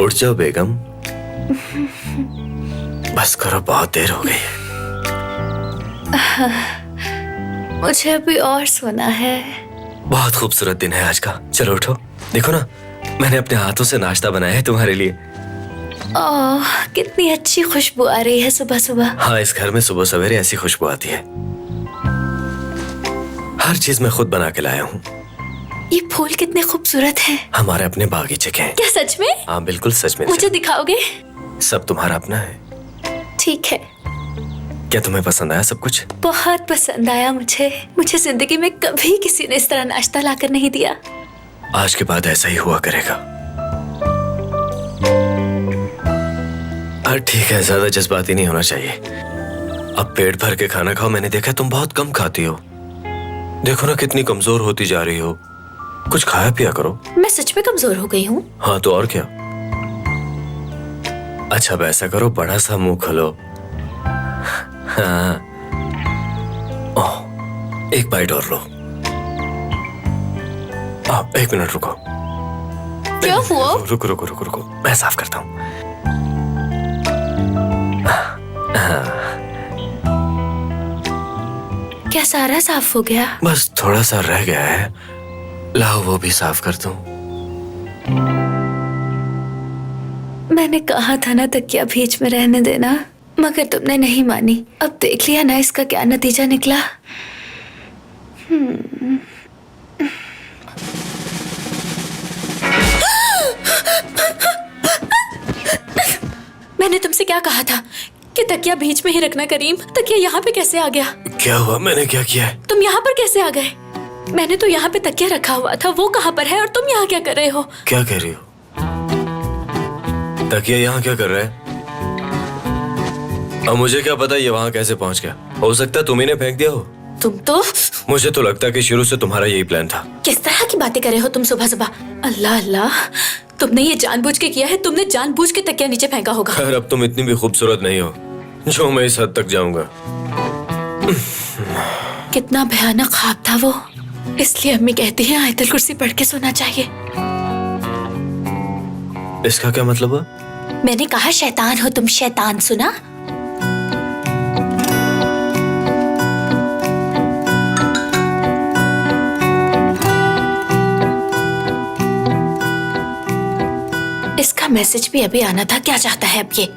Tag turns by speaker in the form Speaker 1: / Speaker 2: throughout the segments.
Speaker 1: उठ जाओ बेगम। बस करो, बहुत देर हो गई है।
Speaker 2: मुझे अभी और सोना है।
Speaker 1: बहुत खूबसूरत दिन है आज का। चलो उठो, देखो ना, मैंने अपने हाथों से नाश्ता बनाया है तुम्हारे लिए।
Speaker 2: ओह, कितनी अच्छी खुशबू आ रही है सुबह सुबह।
Speaker 1: हाँ, इस घर में सुबह सवेरे ऐसी खुशबू आती है। हर चीज मैं खुद बना के लाया हूँ।
Speaker 2: ये फूल कितने खूबसूरत हैं।
Speaker 1: हमारे अपने बागीचे के हैं।
Speaker 2: क्या सच में?
Speaker 1: हाँ बिल्कुल सच में।
Speaker 2: मुझे दिखाओगे?
Speaker 1: सब तुम्हारा अपना है।
Speaker 2: ठीक है।
Speaker 1: क्या तुम्हें पसंद आया सब कुछ?
Speaker 2: बहुत पसंद आया मुझे। मुझे जिंदगी में कभी किसी ने इस तरह नाश्ता लाकर नहीं दिया।
Speaker 1: आज के बाद ऐसा ही हुआ करेगा। ठीक है, ज्यादा जज्बाती नहीं होना चाहिए। अब पेट भर के खाना खाओ। मैंने देखा तुम बहुत कम खाती हो। देखो ना कितनी कमजोर होती जा रही हो। कुछ खाया पिया करो।
Speaker 2: मैं सच में कमजोर हो गई हूँ।
Speaker 1: हाँ तो और क्या। अच्छा अब ऐसा करो, बड़ा सा मुंह खोलो। हाँ, ओह, एक बाइट और लो। एक मिनट रुको।
Speaker 2: क्या हुआ?
Speaker 1: रुको रुको रुको रुको, मैं साफ करता हूँ।
Speaker 2: क्या सारा साफ हो गया?
Speaker 1: बस थोड़ा सा रह गया है, लाओ वो भी साफ कर दूं।
Speaker 2: मैंने कहा था ना तकिया बीच में रहने देना, मगर तुमने नहीं मानी। अब देख लिया ना इसका क्या नतीजा निकला। मैंने तुमसे क्या कहा था कि तकिया बीच में ही रखना। करीम, तकिया यहाँ पे कैसे आ गया?
Speaker 1: क्या हुआ? मैंने क्या किया है?
Speaker 2: तुम यहाँ पर कैसे आ गए? मैंने तो यहाँ पे तकिया रखा हुआ था, वो कहाँ पर है और तुम यहाँ क्या कर रहे हो?
Speaker 1: क्या कह रही हो? तकिया यहाँ क्या कर रहा है? अब मुझे क्या पता ये वहाँ कैसे पहुँच गया। हो सकता है तुम ही ने फेंक दिया हो।
Speaker 2: तुम तो
Speaker 1: मुझे तो लगता है कि शुरू से तुम्हारा यही प्लान था।
Speaker 2: किस तरह की बातें कर रहे हो तुम सुबह सुबह? अल्लाह अल्लाह, तुमने ये जानबूझ के किया है। तुमने जानबूझ के तकिया नीचे फेंका होगा।
Speaker 1: खैर अब तुम इतनी भी खूबसूरत नहीं हो जो मैं इस हद तक जाऊंगा।
Speaker 2: कितना भयानक ख्वाब था वो। इसलिए अम्मी कहती है आयतुल कुर्सी पढ़ के सोना चाहिए।
Speaker 1: इसका क्या मतलब है?
Speaker 2: मैंने कहा शैतान हो तुम, शैतान। सुना? इसका मैसेज भी अभी आना था। क्या चाहता है अब ये?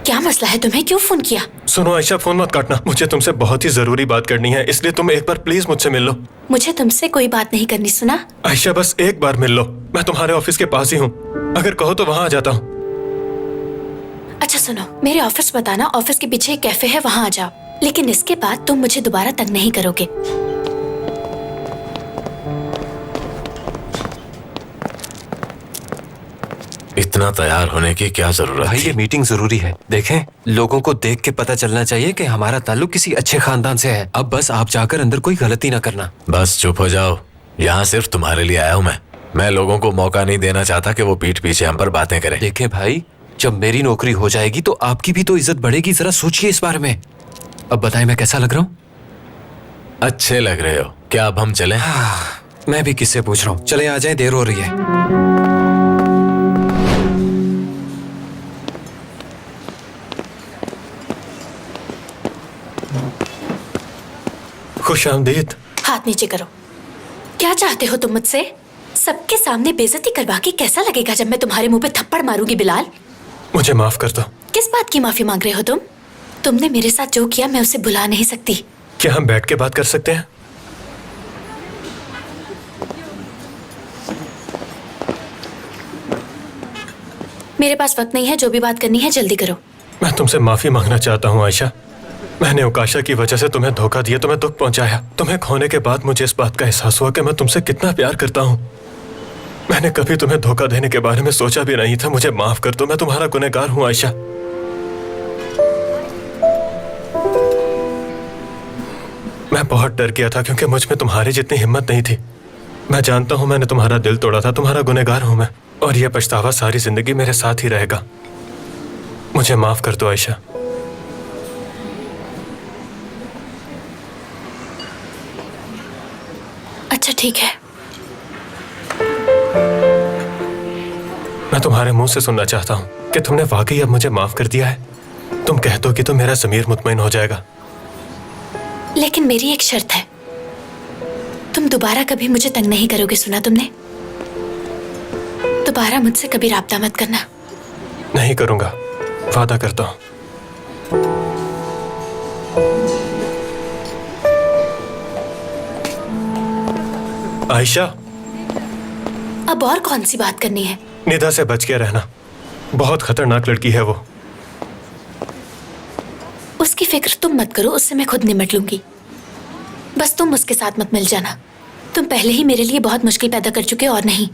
Speaker 2: क्या मसला है? तुम्हें क्यों फोन किया?
Speaker 3: सुनो आयशा, फोन मत काटना। मुझे तुमसे बहुत ही जरूरी बात करनी है, इसलिए तुम एक बार प्लीज मुझसे मिल लो।
Speaker 2: मुझे तुमसे कोई बात नहीं करनी। सुना?
Speaker 3: आयशा बस एक बार मिल लो। मैं तुम्हारे ऑफिस के पास ही हूँ, अगर कहो तो वहाँ आ जाता हूँ।
Speaker 2: अच्छा सुनो, मेरे ऑफिस बताना, ऑफिस के पीछे एक कैफे है, वहाँ आ जाओ। लेकिन इसके बाद तुम मुझे दोबारा तंग नहीं करोगे।
Speaker 1: इतना तैयार होने की क्या जरूरत
Speaker 4: भाई
Speaker 1: थी?
Speaker 4: ये मीटिंग जरूरी है। देखें, लोगों को देख के पता चलना चाहिए कि हमारा ताल्लुक किसी अच्छे खानदान से है। अब बस आप जाकर अंदर कोई गलती ना करना।
Speaker 1: बस चुप हो जाओ। यहाँ सिर्फ तुम्हारे लिए आया हूँ मैं लोगों को मौका नहीं देना चाहता कि वो पीठ पीछे हम पर बातें करें।
Speaker 4: देखें भाई, जब मेरी नौकरी हो जाएगी तो आपकी भी तो इज्जत बढ़ेगी। जरा सोचिए इस बारे में। अब बताएं मैं कैसा लग रहा हूँ?
Speaker 1: अच्छे लग रहे हो। क्या अब हम चलें?
Speaker 4: मैं भी किससे पूछ रहा हूँ। चले आ जाएं, देर हो रही है।
Speaker 3: खुश आमदीद।
Speaker 2: हाथ नीचे करो। क्या चाहते हो तुम मुझसे? सबके सामने बेइज्जती करवा के कैसा लगेगा जब मैं तुम्हारे मुंह पे थप्पड़ मारूंगी? बिलाल,
Speaker 3: मुझे माफ कर दो।
Speaker 2: किस बात की माफी मांग रहे हो तुम? तुमने मेरे साथ जो किया मैं उसे भुला नहीं सकती।
Speaker 3: क्या हम बैठ के बात कर सकते हैं?
Speaker 2: मेरे पास वक्त नहीं है, जो भी बात करनी है जल्दी करो।
Speaker 3: मैं तुमसे माफी मांगना चाहता हूँ आयशा। मैंने उकाशा की वजह से तुम्हें धोखा दिया, तुम्हें दुख पहुंचाया। तुम्हें खोने के बाद मुझे इस बात का एहसास हुआ कि मैं तुमसे कितना प्यार करता हूँ। मैंने कभी तुम्हें धोखा देने के बारे में सोचा भी नहीं था। मुझे माफ कर दो, मैं तुम्हारा गुनहगार हूँ आयशा। मैं बहुत डर गया था क्योंकि मुझ में तुम्हारी जितनी हिम्मत नहीं थी। मैं जानता हूँ मैंने तुम्हारा दिल तोड़ा था, तुम्हारा गुनहगार हूँ मैं, और यह पछतावा सारी जिंदगी मेरे साथ ही रहेगा। मुझे माफ कर दो आयशा।
Speaker 2: अच्छा ठीक है।
Speaker 3: मैं तुम्हारे मुंह से सुनना चाहता हूँ कि तुमने वाकई अब मुझे माफ कर दिया है। तुम कह दो कि तो मेरा ज़मीर मुतमईन हो जाएगा।
Speaker 2: लेकिन मेरी एक शर्त है, तुम दोबारा कभी मुझे तंग नहीं करोगे, सुना तुमने? दोबारा मुझसे कभी राब्ता मत करना।
Speaker 3: नहीं करूंगा, वादा करता हूँ। आयशा,
Speaker 2: अब और कौन सी बात करनी है?
Speaker 3: निदा से बच के रहना, बहुत खतरनाक लड़की है वो।
Speaker 2: उसकी फिक्र तुम मत करो, उससे मैं खुद निपट लूंगी। बस तुम उसके साथ मत मिल जाना। तुम पहले ही मेरे लिए बहुत मुश्किल पैदा कर चुके हो और नहीं।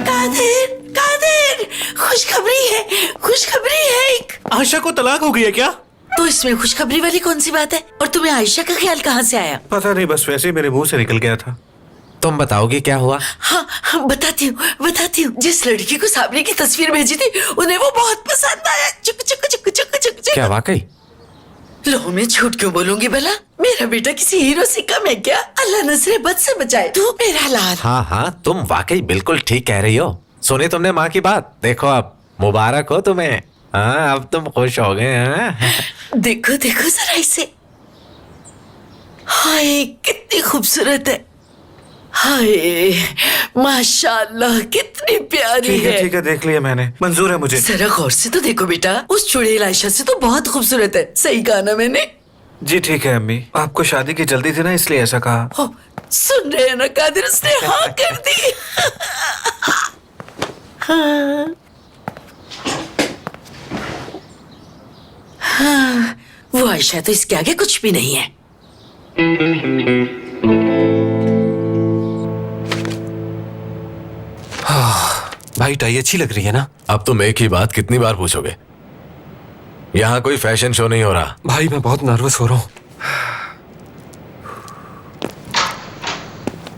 Speaker 5: कादिर, कादिर, खुशखबरी है, खुशखबरी है एक।
Speaker 6: आयशा को तलाक हो गई है क्या?
Speaker 5: तो इसमें खुशखबरी वाली कौन सी बात है? और तुम्हें आयशा का ख्याल कहाँ से आया?
Speaker 6: पता नहीं, बस वैसे ही मेरे मुंह से निकल गया था।
Speaker 4: तुम बताओगे क्या हुआ?
Speaker 5: हाँ, बताती हूँ। जिस लड़की को सामने की तस्वीर भेजी थी, उन्हें वो बहुत पसंद आया। चुक चुक चुक चुक चुक चुक।
Speaker 4: क्या वाकई?
Speaker 5: लो, मैं झूठ क्यों बोलूंगी भला? मेरा बेटा किसी हीरो से कम है क्या? अल्लाह नजरे बद से बचाए। तू मेरा लाल।
Speaker 4: हाँ, तुम वाकई बिल्कुल ठीक कह रही हो। सुनी तुमने माँ की बात? देखो अब मुबारक हो तुम्हें। हाँ, अब तुम खुश हो गए हैं।
Speaker 5: देखो जरा इसे। हाय कितनी खूबसूरत है। हाय माशाल्लाह, कितनी प्यारी है।
Speaker 6: ठीक है, देख लिया मैंने, मंजूर है मुझे।
Speaker 5: जरा गौर से तो देखो बेटा, उस चुड़ैल आयशा से तो बहुत खूबसूरत है। सही कहा ना मैंने?
Speaker 6: जी ठीक है अम्मी, आपको शादी की जल्दी थी ना, इसलिए ऐसा कहा।
Speaker 5: हो, सुन रहे हैं ना कादिर, उसने हाँ कर दी। हाँ, वो आयशा तो इसके आगे कुछ भी नहीं है।
Speaker 4: भाई टाई अच्छी लग रही है ना?
Speaker 1: अब तुम एक ही बात कितनी बार पूछोगे? यहाँ कोई फैशन शो नहीं हो रहा।
Speaker 4: भाई मैं बहुत नर्वस हो रहा हूँ।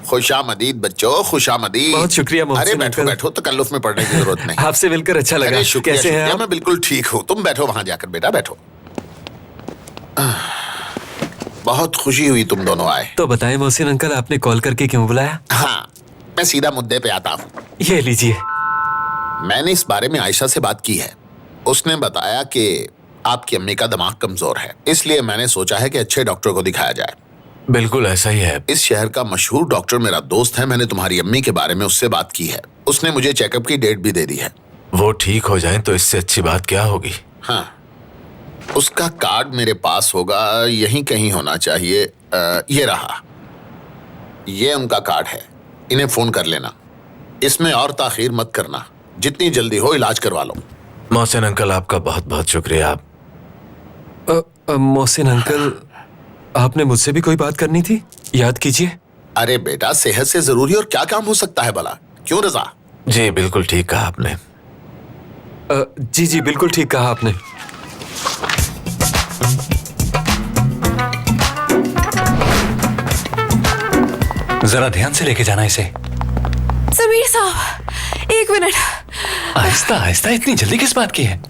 Speaker 7: खुशामदीद बच्चों, खुशामदीद।
Speaker 4: बहुत शुक्रिया मोहसिन
Speaker 7: अरे बैठो
Speaker 4: अंकल।
Speaker 7: बैठो, तकल्लुफ में पड़ने की जरूरत नहीं।
Speaker 4: आपसे मिलकर अच्छा लगा।
Speaker 7: अरे शुक्रिया,
Speaker 4: कैसे हैं
Speaker 7: शुक्रिया,
Speaker 4: आप?
Speaker 7: मैं बिल्कुल ठीक हूँ। तुम बैठो वहां जाकर, बेटा बैठो। बहुत खुशी हुई तुम दोनों आए।
Speaker 4: तो बताएं मोहसिन अंकल, आपने कॉल करके क्यों बुलाया?
Speaker 7: हाँ, मैं सीधा मुद्दे पे आता हूँ।
Speaker 4: ये लीजिए।
Speaker 7: मैंने इस बारे में आयशा से बात की है। उसने बताया कि आपकी अम्मी का दिमाग कमजोर है, इसलिए मैंने सोचा है कि अच्छे डॉक्टर को दिखाया जाए।
Speaker 1: बिल्कुल ऐसा ही है।
Speaker 7: इस शहर का मशहूर डॉक्टर मेरा दोस्त है। मैंने तुम्हारी अम्मी के बारे में उससे बात की है। उसने मुझे चेकअप की डेट भी दे दी है।
Speaker 1: वो ठीक हो जाए तो इससे अच्छी बात क्या होगी?
Speaker 7: हाँ, उसका कार्ड मेरे पास होगा, यहीं कहीं होना चाहिए। ये रहा, ये उनका कार्ड है। इन्हें फोन कर लेना। इसमें और ताखीर मत करना, जितनी जल्दी हो इलाज करवा लो।
Speaker 1: मोहसिन अंकल, आपका बहुत बहुत शुक्रिया।
Speaker 4: मोहसिन अंकल, आपने मुझसे भी कोई बात करनी थी, याद कीजिए।
Speaker 7: अरे बेटा, सेहत से जरूरी और क्या काम हो सकता है भला? क्यों रजा?
Speaker 1: जी बिल्कुल ठीक कहा आपने।
Speaker 4: जी बिल्कुल ठीक कहा आपने। जरा ध्यान से लेके जाना इसे।
Speaker 8: समीर साहब, एक मिनट।
Speaker 4: आहिस्ता आहिस्ता, इतनी जल्दी किस बात की है?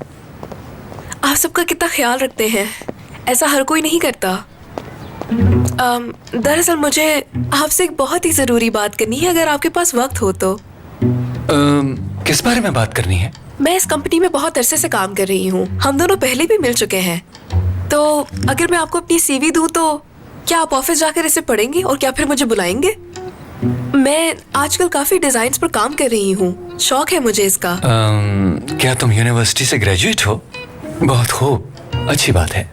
Speaker 8: आप सबका कितना ख्याल रखते हैं, ऐसा हर कोई नहीं करता। दरअसल मुझे आपसे एक बहुत ही जरूरी बात करनी है, अगर आपके पास वक्त हो तो।
Speaker 4: किस बारे में बात करनी है?
Speaker 8: मैं इस कंपनी में बहुत अरसे से काम कर रही हूँ। हम दोनों पहले भी मिल चुके हैं। तो अगर मैं आपको अपनी सीवी दूँ तो क्या आप ऑफिस जाकर इसे पढ़ेंगे और क्या फिर मुझे बुलाएंगे? मैं आजकल काफी डिजाइन्स पर काम कर रही हूँ, शौक है मुझे इसका।
Speaker 4: क्या तुम यूनिवर्सिटी से ग्रेजुएट हो? बहुत खूब, अच्छी बात है।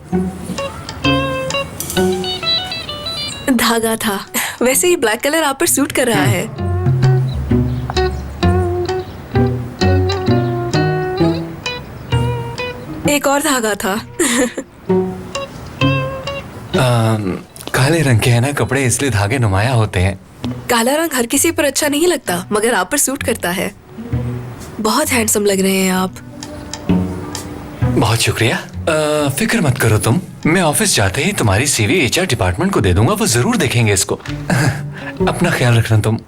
Speaker 8: धागा था, वैसे ये ब्लैक कलर आप पर सूट कर रहा है। एक और धागा था।
Speaker 4: काले रंग के है ना कपड़े, इसलिए धागे नुमाया होते हैं।
Speaker 8: काला रंग हर किसी पर अच्छा नहीं लगता, मगर आप पर सूट करता है। बहुत हैंडसम लग रहे हैं आप।
Speaker 4: बहुत शुक्रिया।
Speaker 9: फिक्र मत करो तुम, मैं ऑफिस जाते ही तुम्हारी सीवी एचआर डिपार्टमेंट को दे दूंगा, वो जरूर देखेंगे इसको। अपना ख्याल रखना तुम।